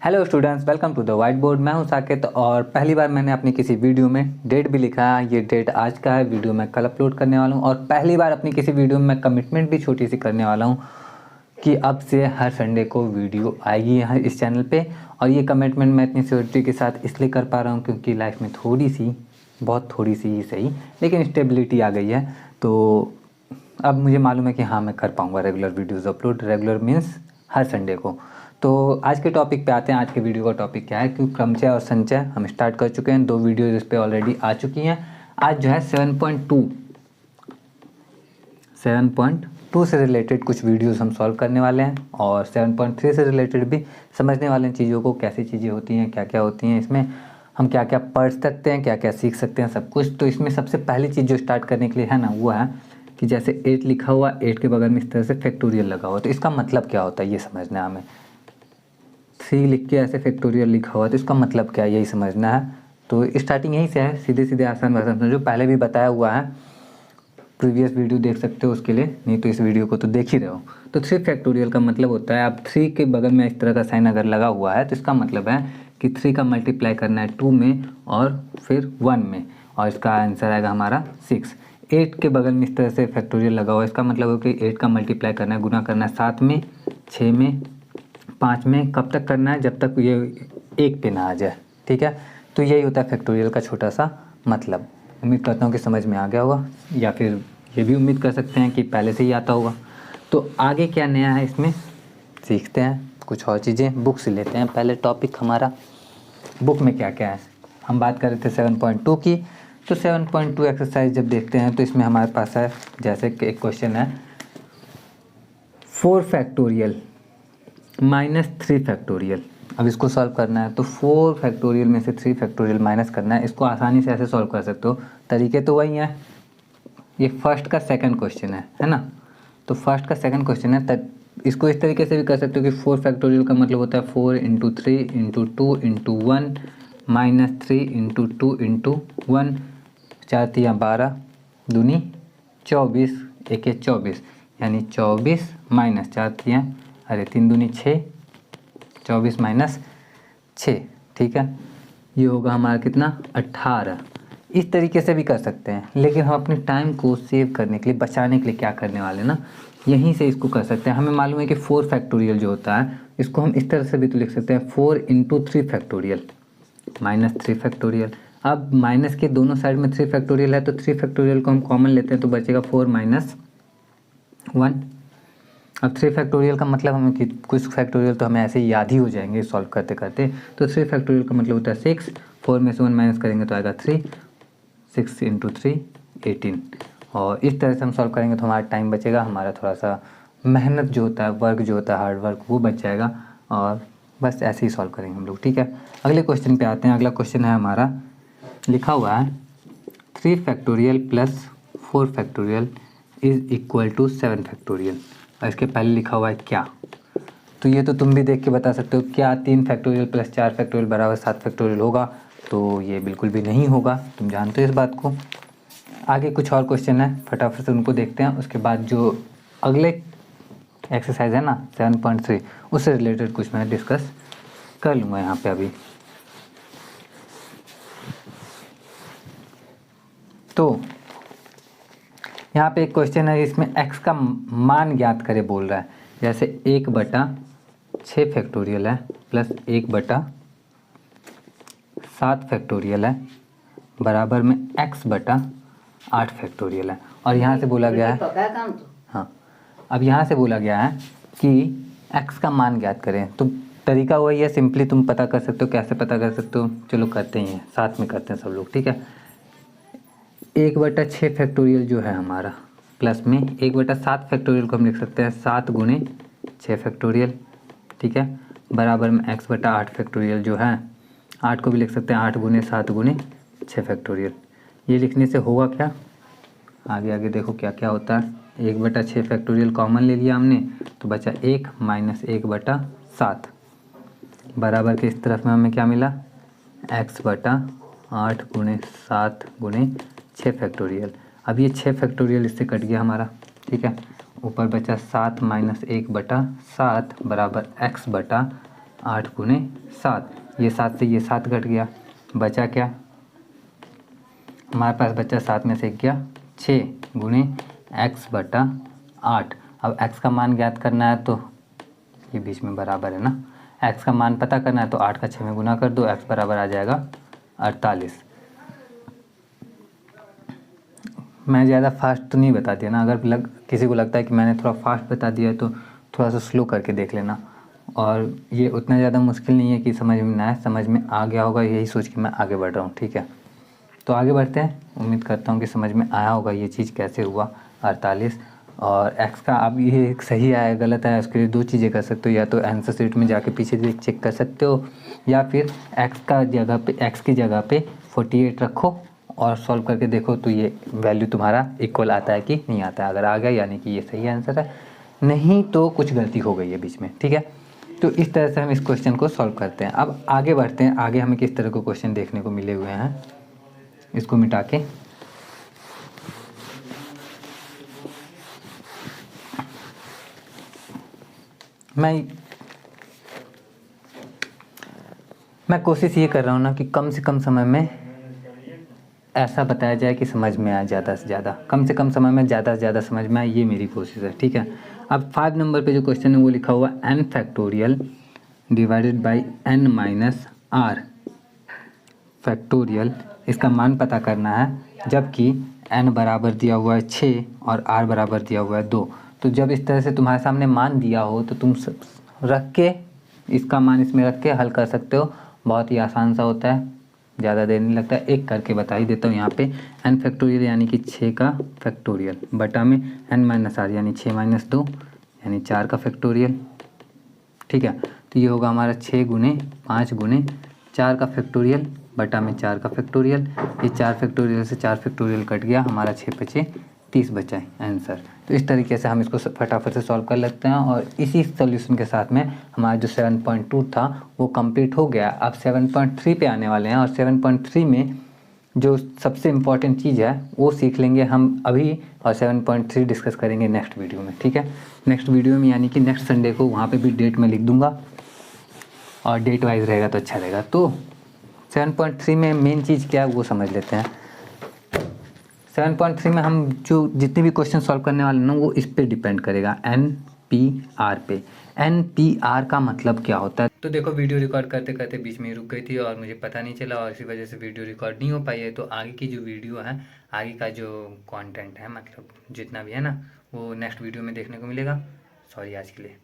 Hello students, welcome to the white board. मैं हूं साकेत और पहली बार मैंने अपनी किसी वीडियो में डेट भी लिखा है। ये डेट आज का है, वीडियो मैं कल अपलोड करने वाला हूं और पहली बार अपनी किसी वीडियो में मैं कमिटमेंट भी छोटी सी करने वाला हूं कि अब से हर संडे को वीडियो आएगी यहाँ इस चैनल पे। और ये कमिटमेंट मैं इतनी सिक्योरिटी के साथ इसलिए कर पा रहा हूँ क्योंकि लाइफ में बहुत थोड़ी सी ही सही लेकिन स्टेबिलिटी आ गई है। तो अब मुझे मालूम है कि हाँ, मैं कर पाऊँगा regular videos upload. Regular means हर संडे को। तो आज के टॉपिक पे आते हैं। आज के वीडियो का टॉपिक क्या है कि क्रमचय और संचय हम स्टार्ट कर चुके हैं। 2 वीडियो इस पे ऑलरेडी आ चुकी हैं। आज जो है 7.2 से रिलेटेड कुछ वीडियोस हम सॉल्व करने वाले हैं और 7.3 से रिलेटेड भी समझने वाले हैं चीज़ों को, कैसी चीज़ें होती हैं, क्या क्या होती हैं, इसमें हम क्या क्या पढ़ सकते हैं, क्या क्या सीख सकते हैं, सब कुछ। तो इसमें सबसे पहली चीज़ जो स्टार्ट करने के लिए है ना, वो है कि जैसे 8 लिखा हुआ, 8 के बगल में इस तरह से फैक्टोरियल लगा हुआ, तो इसका मतलब क्या होता है ये समझना है हमें। 3 लिख के ऐसे फैक्टोरियल लिखा हुआ, तो इसका मतलब क्या है यही समझना है। तो स्टार्टिंग यहीं से है, सीधे सीधे आसान भाषा में समझो। पहले भी बताया हुआ है, प्रीवियस वीडियो देख सकते हो उसके लिए, नहीं तो इस वीडियो को तो देख ही रहे हो। तो 3 फैक्टोरियल का मतलब होता है, अब 3 के बगल में इस तरह का साइन अगर लगा हुआ है तो इसका मतलब है कि 3 का मल्टीप्लाई करना है 2 में और फिर 1 में, और इसका आंसर आएगा हमारा 6। 8 के बगल में इस तरह से फैक्टोरियल लगा हुआ है, इसका मतलब है कि 8 का मल्टीप्लाई करना है, गुना करना है 7 में, 6 में, 5 में। कब तक करना है? जब तक ये 1 पे ना आ जाए, ठीक है। तो यही होता है फैक्टोरियल का छोटा सा मतलब। उम्मीद करता हूँ कि समझ में आ गया होगा, या फिर ये भी उम्मीद कर सकते हैं कि पहले से ही आता होगा। तो आगे क्या नया है इसमें सीखते हैं, कुछ और चीज़ें बुक से लेते हैं। पहले टॉपिक हमारा बुक में क्या क्या है। हम बात कर रहे थे 7.2 की, तो 7.2 एक्सरसाइज जब देखते हैं तो इसमें हमारे पास है, जैसे कि एक क्वेश्चन है 4 फैक्टोरियल माइनस 3 फैक्टोरियल। अब इसको सॉल्व करना है तो 4 फैक्टोरियल में से 3 फैक्टोरियल माइनस करना है। इसको आसानी से ऐसे सॉल्व कर सकते हो, तरीके तो वही हैं। ये फर्स्ट का सेकंड क्वेश्चन है ना। तो फर्स्ट का सेकंड क्वेश्चन है, तब इसको इस तरीके से भी कर सकते हो कि 4 फैक्टोरियल का मतलब होता है 4 × 3 × 2 × 1 माइनस 3 × 2 × 1। 4 × 12 दूनी 24, 1 × 24 यानी 24 माइनस 4 3 दूनी 6, 24 माइनस 6, ठीक है। ये होगा हमारा कितना, 18। इस तरीके से भी कर सकते हैं, लेकिन हम अपने टाइम को सेव करने के लिए, बचाने के लिए क्या करने वाले ना, यहीं से इसको कर सकते हैं। हमें मालूम है कि 4 फैक्टोरियल जो होता है, इसको हम इस तरह से भी तो लिख सकते हैं 4 × 3 फैक्टोरियल माइनस 3 फैक्टोरियल। अब माइनस के दोनों साइड में 3 फैक्टोरियल है, तो 3 फैक्टोरियल को हम कॉमन लेते हैं तो बचेगा 4 - 1। अब 3 फैक्टोरियल का मतलब हमें कि कुछ फैक्टोरियल तो हमें ऐसे ही याद ही हो जाएंगे सॉल्व करते करते। तो 3 फैक्टोरियल का मतलब होता है 6, 4 में से 1 माइनस करेंगे तो आएगा 3, 6 × 3 18। और इस तरह से हम सॉल्व करेंगे तो हमारा टाइम बचेगा, हमारा थोड़ा सा मेहनत जो होता है, वर्क जो होता है, हार्ड वर्क, वो बच जाएगा। और बस ऐसे ही सॉल्व करेंगे हम लोग, ठीक है। अगले क्वेश्चन पे आते हैं। अगला क्वेश्चन है हमारा, लिखा हुआ है 3 factorial plus 4 factorial is equal to 7 factorial. और इसके पहले लिखा हुआ है क्या। तो ये तो तुम भी देख के बता सकते हो, क्या 3 फैक्टोरियल प्लस 4 फैक्टोरियल बराबर 7 फैक्टोरियल होगा? तो ये बिल्कुल भी नहीं होगा, तुम जानते हो इस बात को। आगे कुछ और क्वेश्चन है, फटाफट से उनको देखते हैं। उसके बाद जो अगले एक्सरसाइज है ना 7.3, उससे रिलेटेड कुछ मैं डिस्कस कर लूँगा यहाँ पे अभी। तो यहाँ पे एक क्वेश्चन है, इसमें x का मान ज्ञात करे बोल रहा है। जैसे 1/6 फैक्टोरियल है प्लस 1/7 फैक्टोरियल है बराबर में x/8 फैक्टोरियल है। और यहाँ से बोला गया है, हाँ, अब यहाँ से बोला गया है कि x का मान ज्ञात करें। तो तरीका वही है, सिंपली तुम पता कर सकते हो। कैसे पता कर सकते हो? चलो करते ही हैं, साथ में करते हैं सब लोग, ठीक है। 1/6 फैक्टोरियल जो है हमारा, प्लस में 1/7 फैक्टोरियल को हम लिख सकते हैं 7 × 6 फैक्टोरियल, ठीक है, बराबर में x/8 फैक्टोरियल जो है, 8 को भी लिख सकते हैं 8 × 7 × 6 फैक्टोरियल। ये लिखने से होगा क्या, आगे आगे देखो क्या क्या होता है। 1/6 फैक्टोरियल कॉमन ले लिया हमने, तो बचा 1 माइनस 1/7 बराबर के इस तरफ में हमें क्या मिला, x/8 × 7 × 6 फैक्टोरियल। अब ये 6 फैक्टोरियल इससे कट गया हमारा, ठीक है। ऊपर बचा 7 माइनस 1/7 बराबर x/8 8 गुने 7, ये 7 से ये 7 घट गया, बचा क्या हमारे पास, बचा 7 में से गया 6 गुने x बटा 8। अब x का मान ज्ञात करना है तो ये बीच में बराबर है ना, x का मान पता करना है तो 8 का 6 में गुना कर दो, x बराबर आ जाएगा 48। मैं ज़्यादा फास्ट तो नहीं बता दिया ना, अगर किसी को लगता है कि मैंने थोड़ा फास्ट बता दिया है तो थोड़ा सा स्लो करके देख लेना। और ये उतना ज़्यादा मुश्किल नहीं है कि समझ में ना आए, समझ में आ गया होगा यही सोच के मैं आगे बढ़ रहा हूँ, ठीक है। तो आगे बढ़ते हैं, उम्मीद करता हूँ कि समझ में आया होगा ये चीज़ कैसे हुआ 48। और x का अब ये सही आया गलत आया उसके लिए दो चीज़ें कर सकते हो, या तो आंसर शीट में जाके पीछे चेक कर सकते हो, या फिर x की जगह पे 48 रखो और सॉल्व करके देखो तो ये वैल्यू तुम्हारा इक्वल आता है कि नहीं आता है। अगर आ गया यानी कि ये सही आंसर है, नहीं तो कुछ गलती हो गई है बीच में, ठीक है। तो इस तरह से हम इस क्वेश्चन को सॉल्व करते हैं। अब आगे बढ़ते हैं, आगे हमें किस तरह के क्वेश्चन देखने को मिले हुए हैं, इसको मिटा के मैं कोशिश ये कर रहा हूँ ना कि कम से कम समय में ऐसा बताया जाए कि समझ में आए, ज़्यादा से ज़्यादा, कम से कम समय में ज़्यादा से ज़्यादा समझ में आए, ये मेरी कोशिश है, ठीक है। अब 5 नंबर पे जो क्वेश्चन है वो लिखा हुआ n factorial divided by n minus R factorial, इसका मान पता करना है, जबकि n बराबर दिया हुआ है 6 और r बराबर दिया हुआ है 2। तो जब इस तरह से तुम्हारे सामने मान दिया हो तो तुम रख के इसका मान इसमें रख के हल कर सकते हो, बहुत ही आसान सा होता है, ज़्यादा देर नहीं लगता। एक करके बता ही देता हूँ यहाँ पे, n फैक्टोरियल यानी कि 6 का फैक्टोरियल बटा में n माइनस आर यानी 6 माइनस 2 यानी 4 का फैक्टोरियल, ठीक है। तो ये होगा हमारा 6 गुने 5 गुने 4 का फैक्टोरियल बटा में 4 का फैक्टोरियल, ये 4 फैक्टोरियल से 4 फैक्टोरियल कट गया, हमारा 6 बचे 30 बचा है आंसर। तो इस तरीके से हम इसको फटाफट से सॉल्व कर लेते हैं, और इसी सॉल्यूशन के साथ में हमारा जो 7.2 था वो कंप्लीट हो गया। अब 7.3 पे आने वाले हैं, और 7.3 में जो सबसे इम्पॉर्टेंट चीज़ है वो सीख लेंगे हम अभी, और 7.3 डिस्कस करेंगे नेक्स्ट वीडियो में, ठीक है। नेक्स्ट वीडियो में यानी कि नेक्स्ट संडे को, वहाँ पे भी डेट मैं लिख दूंगा और डेट वाइज रहेगा तो अच्छा रहेगा। तो 7.3 में मेन चीज़ क्या है वो समझ लेते हैं। 7.3 में हम जो जितने भी क्वेश्चन सॉल्व करने वाले हैं ना वो इस पे डिपेंड करेगा, NPR पे। NPR का मतलब क्या होता है, तो देखो वीडियो रिकॉर्ड करते करते बीच में रुक गई थी और मुझे पता नहीं चला, और इसी वजह से वीडियो रिकॉर्ड नहीं हो पाई है। तो आगे की जो वीडियो है, आगे का जो कंटेंट है, मतलब जितना भी है ना, वो नेक्स्ट वीडियो में देखने को मिलेगा। सॉरी आज के लिए।